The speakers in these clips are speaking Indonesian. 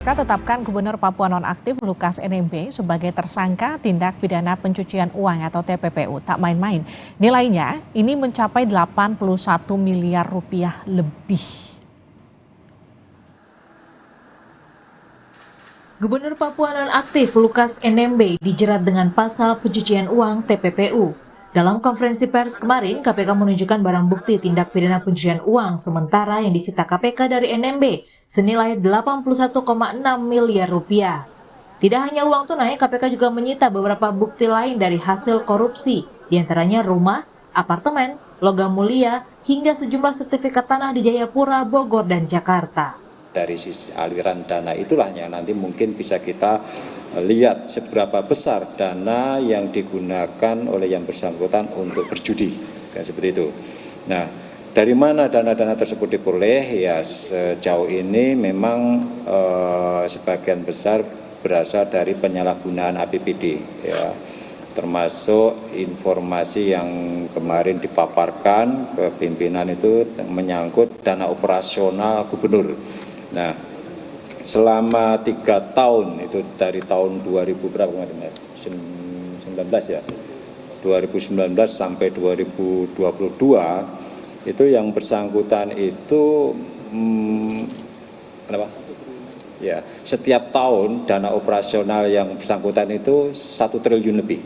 KPK tetapkan Gubernur Papua Nonaktif Lukas NMB sebagai tersangka tindak pidana pencucian uang atau TPPU. Tak main-main. Nilainya ini mencapai 81 miliar rupiah lebih. Gubernur Papua Nonaktif Lukas NMB dijerat dengan pasal pencucian uang TPPU. Dalam konferensi pers kemarin, KPK menunjukkan barang bukti tindak pidana pencucian uang sementara yang disita KPK dari NMB senilai 81,6 miliar rupiah. Tidak hanya uang tunai, KPK juga menyita beberapa bukti lain dari hasil korupsi, diantaranya rumah, apartemen, logam mulia, hingga sejumlah sertifikat tanah di Jayapura, Bogor, dan Jakarta. Dari sisi aliran dana itulah yang nanti mungkin bisa kita lihat seberapa besar dana yang digunakan oleh yang bersangkutan untuk berjudi, kan seperti itu. Nah, dari mana dana-dana tersebut diperoleh? Ya sejauh ini memang sebagian besar berasal dari penyalahgunaan APBD, ya, termasuk informasi yang kemarin dipaparkan ke pimpinan itu menyangkut dana operasional gubernur. Nah, selama 3 tahun itu dari tahun 2000 berapa kemarin? 19 ya. 2019 sampai 2022 itu yang bersangkutan itu kenapa? Ya, setiap tahun dana operasional yang bersangkutan itu 1 triliun lebih.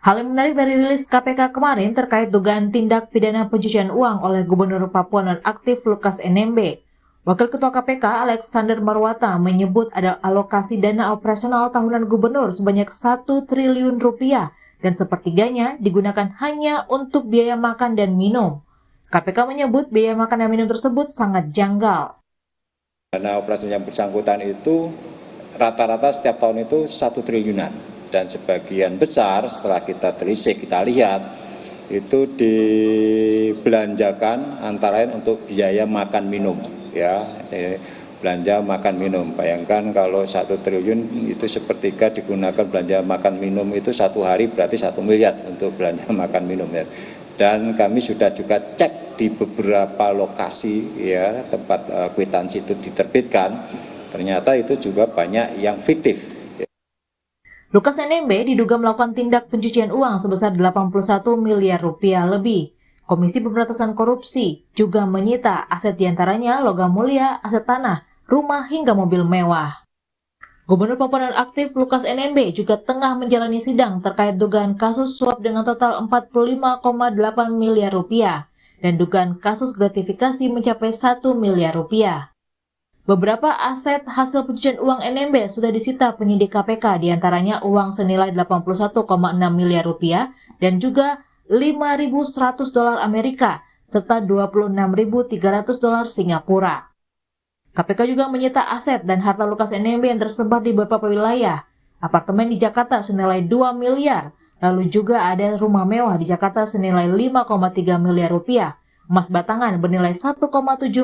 Hal yang menarik dari rilis KPK kemarin terkait dugaan tindak pidana pencucian uang oleh Gubernur Papua Nonaktif Lukas NMB. Wakil Ketua KPK Alexander Marwata menyebut ada alokasi dana operasional tahunan gubernur sebanyak 1 triliun rupiah dan sepertiganya digunakan hanya untuk biaya makan dan minum. KPK menyebut biaya makan dan minum tersebut sangat janggal. Dana operasi yang bersangkutan itu rata-rata setiap tahun itu 1 triliunan dan sebagian besar setelah kita telisik, kita lihat itu dibelanjakan antara lain untuk biaya makan minum. Ya, belanja makan minum. Bayangkan kalau 1 triliun itu sepertiga digunakan belanja makan minum itu 1 hari berarti 1 miliar untuk belanja makan minum. Ya. Dan kami sudah juga cek di beberapa lokasi ya tempat kwitansi itu diterbitkan, ternyata itu juga banyak yang fiktif. Lukas NMB diduga melakukan tindak pencucian uang sebesar 81 miliar rupiah lebih. Komisi Pemberantasan Korupsi juga menyita aset diantaranya logam mulia, aset tanah, rumah, hingga mobil mewah. Gubernur Papua Nonaktif Lukas NMB juga tengah menjalani sidang terkait dugaan kasus suap dengan total 45,8 miliar rupiah dan dugaan kasus gratifikasi mencapai 1 miliar rupiah. Beberapa aset hasil pencucian uang NMB sudah disita penyidik KPK, diantaranya uang senilai 81,6 miliar rupiah dan juga 5.100 dolar Amerika serta 26.300 dolar Singapura. KPK juga menyita aset dan harta Lukas NMB yang tersebar di beberapa wilayah. Apartemen di Jakarta senilai 2 miliar, lalu juga ada rumah mewah di Jakarta senilai 5,3 miliar rupiah, emas batangan bernilai 1,7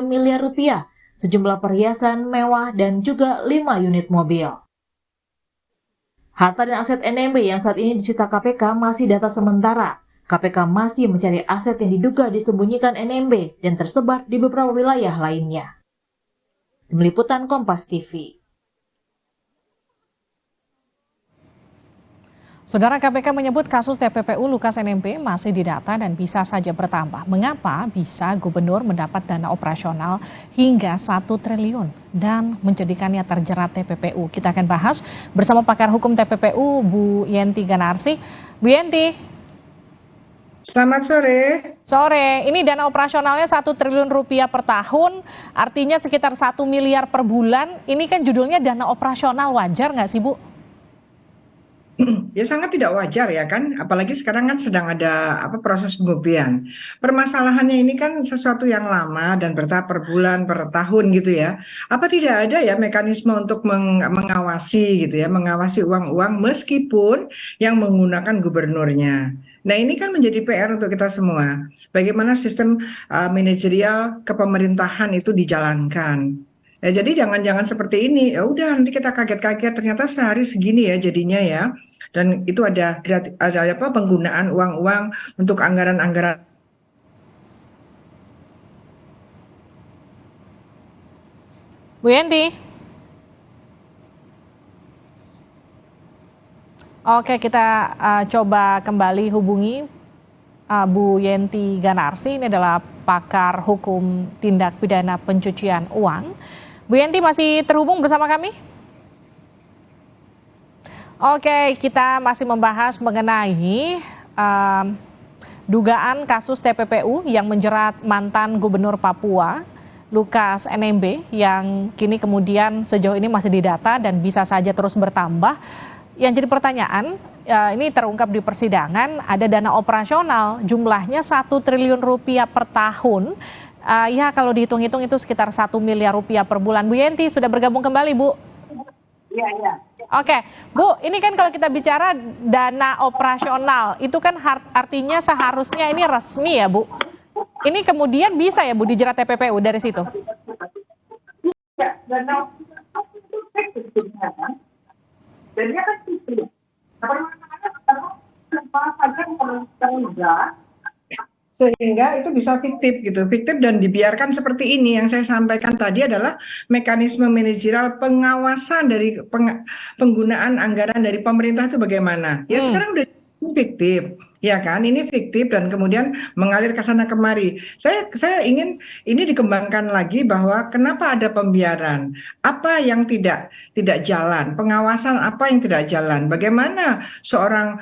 miliar rupiah, sejumlah perhiasan mewah dan juga 5 unit mobil. Harta dan aset NMB yang saat ini disita KPK masih data sementara. KPK masih mencari aset yang diduga disembunyikan NMB dan tersebar di beberapa wilayah lainnya. Tim Liputan Kompas TV. Saudara, KPK menyebut kasus TPPU Lukas NMB masih didata dan bisa saja bertambah. Mengapa bisa gubernur mendapat dana operasional hingga 1 triliun dan menjadikannya terjerat TPPU? Kita akan bahas bersama pakar hukum TPPU, Bu Yenti Ganarsi. Bu Yenti. Selamat sore. Sore, ini dana operasionalnya 1 triliun rupiah per tahun, artinya sekitar 1 miliar per bulan. Ini kan judulnya dana operasional, wajar nggak sih Bu? Ya sangat tidak wajar ya kan, apalagi sekarang kan sedang ada proses pembuktian. Permasalahannya ini kan sesuatu yang lama dan bertahap per bulan, per tahun gitu ya. Apa tidak ada ya mekanisme untuk mengawasi gitu ya, mengawasi uang-uang meskipun yang menggunakan gubernurnya. Nah ini kan menjadi PR untuk kita semua. Bagaimana sistem manajerial kepemerintahan itu dijalankan. Ya, jadi jangan-jangan seperti ini, ya udah nanti kita kaget-kaget ternyata sehari segini ya jadinya ya. Dan itu ada penggunaan uang-uang untuk anggaran-anggaran. Bu Yenti. Oke, kita coba kembali hubungi Bu Yenti Ganarsi, ini adalah pakar hukum tindak pidana pencucian uang. Bu Yenti masih terhubung bersama kami? Oke, kita masih membahas mengenai dugaan kasus TPPU yang menjerat mantan Gubernur Papua, Lukas NMB, yang kini kemudian sejauh ini masih didata dan bisa saja terus bertambah. Yang jadi pertanyaan, ini terungkap di persidangan, ada dana operasional jumlahnya 1 triliun rupiah per tahun. Ya kalau dihitung-hitung itu sekitar 1 miliar rupiah per bulan. Bu Yenti sudah bergabung kembali, Bu. Iya. Oke, Bu, ini kan kalau kita bicara dana operasional, itu kan artinya seharusnya ini resmi ya, Bu. Ini kemudian bisa ya, Bu, dijerat TPPU dari situ? Ya, dana itu sebenarnya. Dan dia kan itu. Sehingga itu bisa fiktif gitu, fiktif dan dibiarkan seperti ini. Yang saya sampaikan tadi adalah mekanisme manajerial pengawasan dari penggunaan anggaran dari pemerintah itu bagaimana. Ya sekarang udah fiktif, ya kan? Ini fiktif dan kemudian mengalir ke sana kemari. Saya ingin ini dikembangkan lagi bahwa kenapa ada pembiaran, apa yang tidak jalan, pengawasan apa yang tidak jalan, bagaimana seorang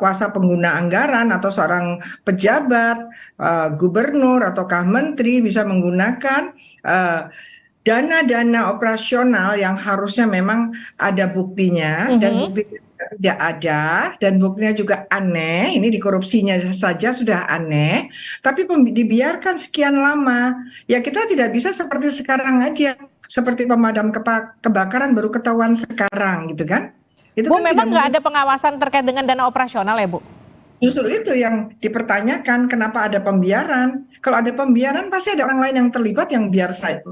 kuasa pengguna anggaran atau seorang pejabat, gubernur ataukah menteri bisa menggunakan dana-dana operasional yang harusnya memang ada buktinya dan buktinya tidak ada dan buktinya juga aneh. Ini di korupsinya saja sudah aneh, tapi dibiarkan sekian lama. Ya kita tidak bisa seperti sekarang aja, seperti pemadam kebakaran baru ketahuan sekarang gitu kan. Itu Bu, kan memang nggak ada pengawasan terkait dengan dana operasional ya, Bu? Justru itu yang dipertanyakan, kenapa ada pembiaran. Kalau ada pembiaran pasti ada orang lain yang terlibat yang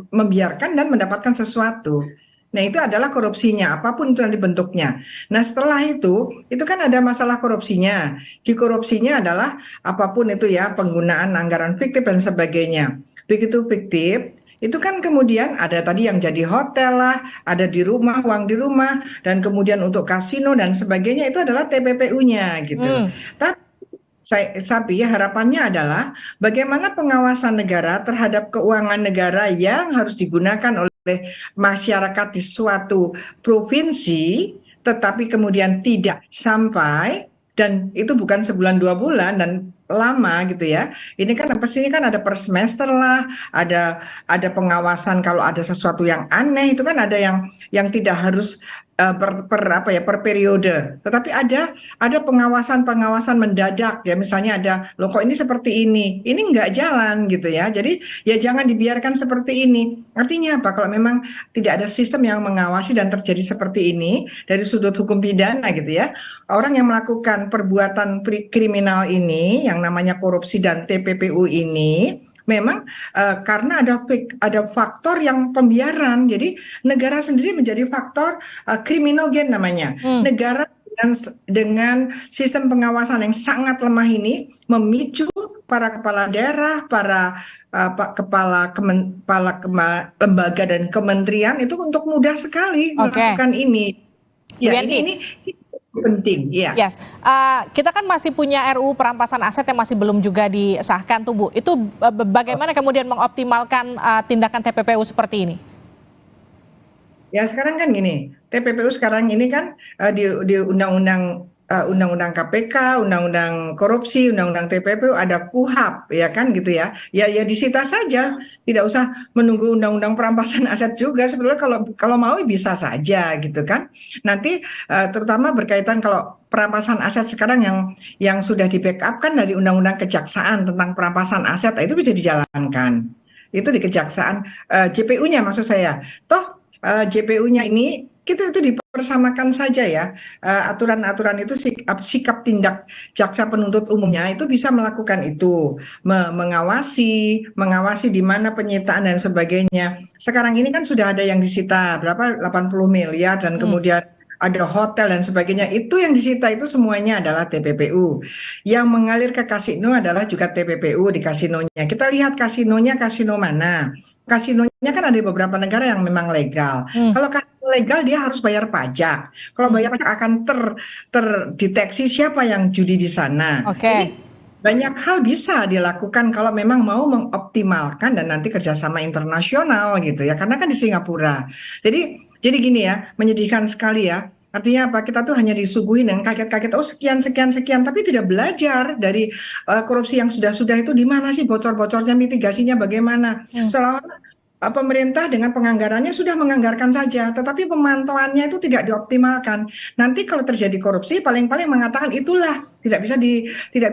membiarkan dan mendapatkan sesuatu. Nah itu adalah korupsinya, apapun itu nanti bentuknya. Nah setelah itu kan ada masalah korupsinya. Di korupsinya adalah apapun itu ya, penggunaan anggaran fiktif dan sebagainya. Begitu fiktif, itu kan kemudian ada tadi yang jadi hotel lah, ada di rumah, uang di rumah, dan kemudian untuk kasino dan sebagainya itu adalah TPPU-nya gitu. Tapi harapannya adalah bagaimana pengawasan negara terhadap keuangan negara yang harus digunakan oleh masyarakat di suatu provinsi, tetapi kemudian tidak sampai, dan itu bukan sebulan 2 bulan dan lama gitu ya. Ini kan pastinya kan ada per semester lah, ada pengawasan kalau ada sesuatu yang aneh itu kan ada yang tidak harus per periode, tetapi ada pengawasan mendadak ya, misalnya ada loh kok ini seperti ini nggak jalan gitu ya, jadi ya jangan dibiarkan seperti ini. Artinya apa? Kalau memang tidak ada sistem yang mengawasi dan terjadi seperti ini dari sudut hukum pidana gitu ya, orang yang melakukan perbuatan kriminal ini yang namanya korupsi dan TPPU ini memang karena ada faktor yang pembiaran, jadi negara sendiri menjadi faktor kriminogen namanya. Negara dengan sistem pengawasan yang sangat lemah ini memicu para kepala daerah, para kepala lembaga dan kementerian itu untuk mudah sekali melakukan ini. Ya, ini penting, ya. Yes. Kita kan masih punya RUU perampasan aset yang masih belum juga disahkan tuh, Bu. Itu bagaimana kemudian mengoptimalkan tindakan TPPU seperti ini? Ya sekarang kan gini, TPPU sekarang ini kan di undang-undang KPK, undang-undang korupsi, undang-undang TPPU ada KUHP ya kan gitu ya. Ya disita saja, tidak usah menunggu undang-undang perampasan aset juga. Sebetulnya kalau mau bisa saja gitu kan. Nanti terutama berkaitan kalau perampasan aset sekarang yang sudah di-backup kan dari undang-undang kejaksaan tentang perampasan aset, itu bisa dijalankan. Itu di kejaksaan, JPU-nya maksud saya. Toh JPU-nya ini itu dipersamakan saja ya, aturan-aturan itu sikap tindak jaksa penuntut umumnya itu bisa melakukan itu, mengawasi di mana penyitaan dan sebagainya. Sekarang ini kan sudah ada yang disita berapa 80 miliar dan kemudian ada hotel dan sebagainya, itu yang disita itu semuanya adalah TPPU. Yang mengalir ke kasino adalah juga TPPU di kasinonya. Kita lihat kasinonya kasino mana. Kasinonya kan ada di beberapa negara yang memang legal. Kalau kasino legal dia harus bayar pajak. Kalau bayar pajak akan terdeteksi siapa yang judi di sana. Oke. Jadi banyak hal bisa dilakukan kalau memang mau mengoptimalkan dan nanti kerjasama internasional gitu ya. Karena kan di Singapura. Jadi gini ya, menyedihkan sekali ya. Artinya apa? Kita tuh hanya disuguhi dengan kaget-kaget, oh sekian, tapi tidak belajar dari korupsi yang sudah-sudah itu di mana sih bocor-bocornya, mitigasinya bagaimana. Seolah-olah pemerintah dengan penganggarannya sudah menganggarkan saja, tetapi pemantauannya itu tidak dioptimalkan. Nanti kalau terjadi korupsi, paling-paling mengatakan itulah tidak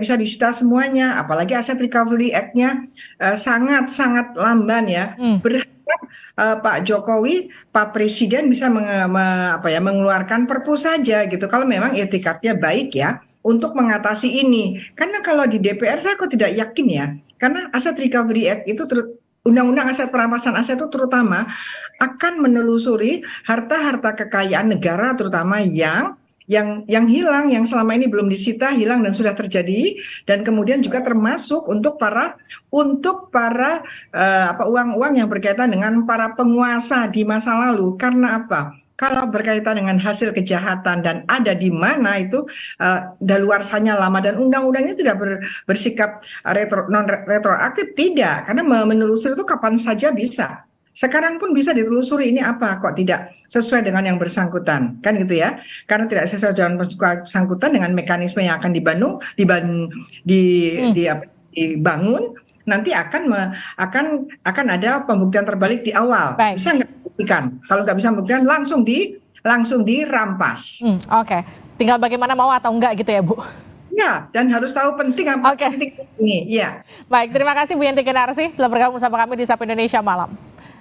bisa disita semuanya, apalagi Asset Recovery Act-nya sangat-sangat lamban ya. Pak Jokowi, Pak Presiden bisa mengeluarkan perpu saja gitu. Kalau memang etikatnya baik ya untuk mengatasi ini. Karena kalau di DPR saya kok tidak yakin ya. Karena Asset Recovery Act itu Undang-Undang Aset Perampasan Aset itu terutama akan menelusuri harta-harta kekayaan negara terutama yang hilang, yang selama ini belum disita, hilang dan sudah terjadi, dan kemudian juga termasuk untuk para uang-uang yang berkaitan dengan para penguasa di masa lalu. Karena apa? Kalau berkaitan dengan hasil kejahatan dan ada di mana itu daluarsanya lama dan undang-undangnya tidak bersikap retroaktif, tidak, karena menelusuri itu kapan saja bisa. Sekarang pun bisa ditelusuri ini apa kok tidak sesuai dengan yang bersangkutan, kan gitu ya? Karena tidak sesuai dengan bersangkutan dengan mekanisme yang akan dibangun, nanti akan ada pembuktian terbalik di awal. Baik. Bisa nggak buktikan? Kalau nggak bisa buktikan langsung dirampas. Oke. Tinggal bagaimana mau atau enggak gitu ya Bu? Ya, dan harus tahu penting apa penting ini. Ya. Baik, terima kasih Bu Yenti Kinarsi telah bergabung bersama kami di Sapa Indonesia Malam.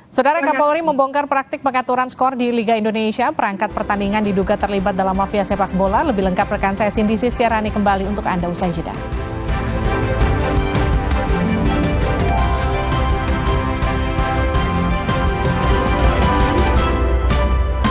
Saudara, Kapolri membongkar praktik pengaturan skor di Liga Indonesia. Perangkat pertandingan diduga terlibat dalam mafia sepak bola. Lebih lengkap rekan saya Cindy Sistiarani kembali untuk Anda usai jeda.